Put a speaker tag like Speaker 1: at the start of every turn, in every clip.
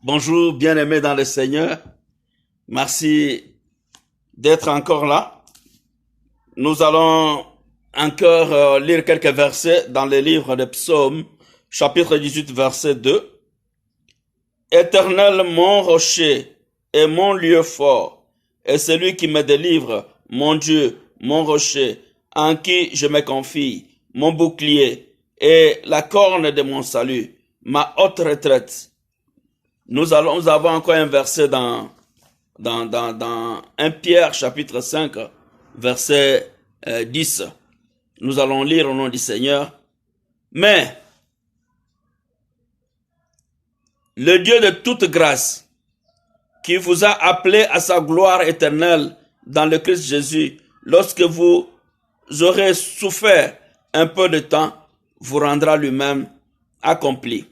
Speaker 1: Bonjour, bien-aimés dans le Seigneur. Merci d'être encore là. Nous allons encore lire quelques versets dans le livre de Psaumes, chapitre 18, verset 2. Éternel, mon rocher et mon lieu fort, et celui qui me délivre, mon Dieu, mon rocher, en qui je me confie, mon bouclier et la corne de mon salut, ma haute retraite. Nous avons encore un verset dans 1 Pierre chapitre 5, verset 10. Nous allons lire au nom du Seigneur. Mais le Dieu de toute grâce, qui vous a appelé à sa gloire éternelle dans le Christ Jésus, lorsque vous aurez souffert un peu de temps, vous rendra lui-même accompli,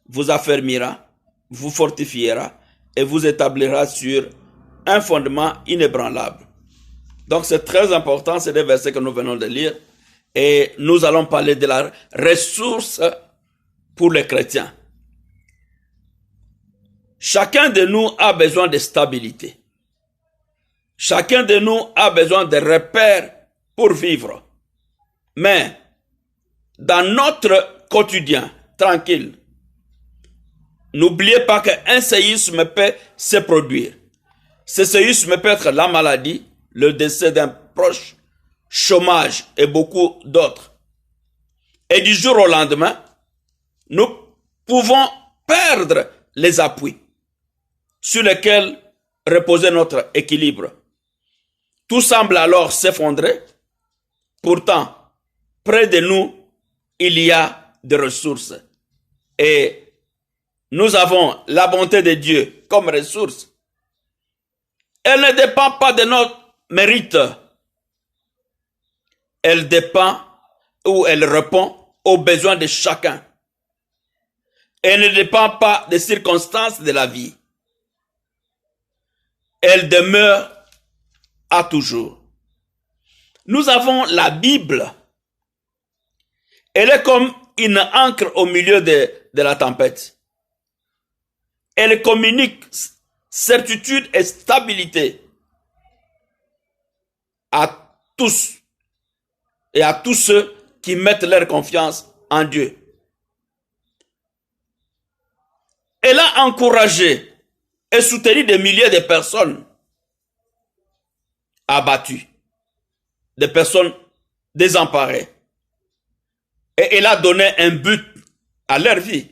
Speaker 1: vous affermira, vous fortifiera et vous établira sur un fondement inébranlable. Donc c'est très important, c'est des versets que nous venons de lire, et nous allons parler de la ressource pour les chrétiens. Chacun de nous a besoin de stabilité. Chacun de nous a besoin de repères pour vivre. Mais dans notre quotidien tranquille, n'oubliez pas qu'un séisme peut se produire. Ce séisme peut être la maladie, le décès d'un proche, chômage et beaucoup d'autres. Et du jour au lendemain, nous pouvons perdre les appuis sur lesquels reposait notre équilibre. Tout semble alors s'effondrer. Pourtant, près de nous, il y a des ressources. Et nous avons la bonté de Dieu comme ressource. Elle ne dépend pas de notre mérite. Elle dépend ou elle répond aux besoins de chacun. Elle ne dépend pas des circonstances de la vie. Elle demeure à toujours. Nous avons la Bible. Elle est comme une ancre au milieu de la tempête. Elle communique certitude et stabilité à tous et à tous ceux qui mettent leur confiance en Dieu. Elle a encouragé et soutenu des milliers de personnes abattues, des personnes désemparées. Et elle a donné un but à leur vie,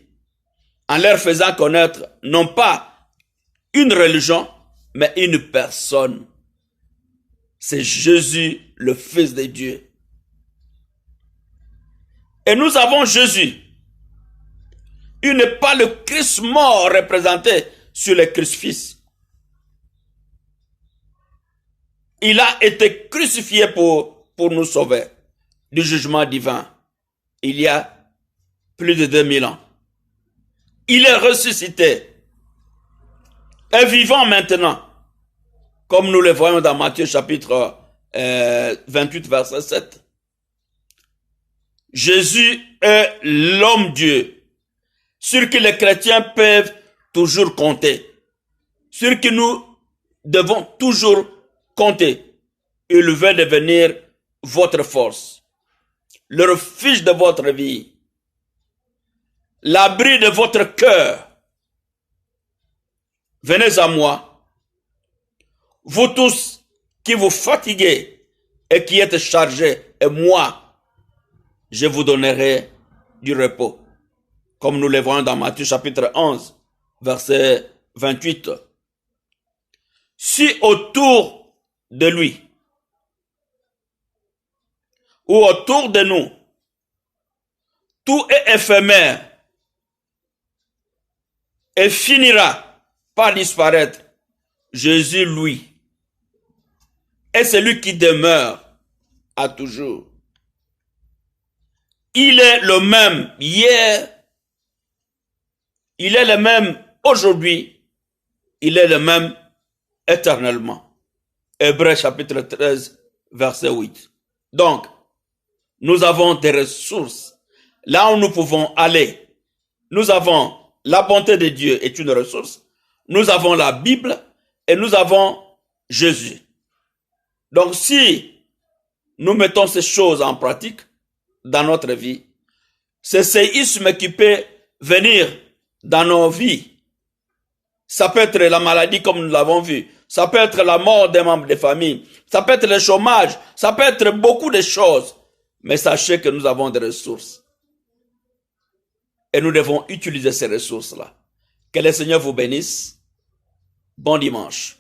Speaker 1: en leur faisant connaître non pas une religion, mais une personne. C'est Jésus, le Fils de Dieu. Et nous avons Jésus. Il n'est pas le Christ mort représenté sur le crucifix. Il a été crucifié pour nous sauver du jugement divin. Il y a plus de 2000 ans. Il est ressuscité et vivant maintenant, comme nous le voyons dans Matthieu chapitre 28, verset 7. Jésus est l'homme-dieu sur qui les chrétiens peuvent toujours compter, sur qui nous devons toujours compter. Il veut devenir votre force, le refuge de votre vie, l'abri de votre cœur. Venez à moi, vous tous qui vous fatiguez et qui êtes chargés, et moi, je vous donnerai du repos. Comme nous le voyons dans Matthieu chapitre 11, verset 28. Si autour de lui, ou autour de nous, tout est éphémère et finira par disparaître, Jésus, lui, est celui qui demeure à toujours. Il est le même hier, il est le même aujourd'hui, il est le même éternellement. Hébreux chapitre 13, verset 8. Donc, nous avons des ressources là où nous pouvons aller. Nous avons la bonté de Dieu est une ressource. Nous avons la Bible et nous avons Jésus. Donc si nous mettons ces choses en pratique dans notre vie, ce séisme qui peut venir dans nos vies, ça peut être la maladie comme nous l'avons vu, ça peut être la mort des membres de famille, ça peut être le chômage, ça peut être beaucoup de choses. Mais sachez que nous avons des ressources. Et nous devons utiliser ces ressources-là. Que le Seigneur vous bénisse. Bon dimanche.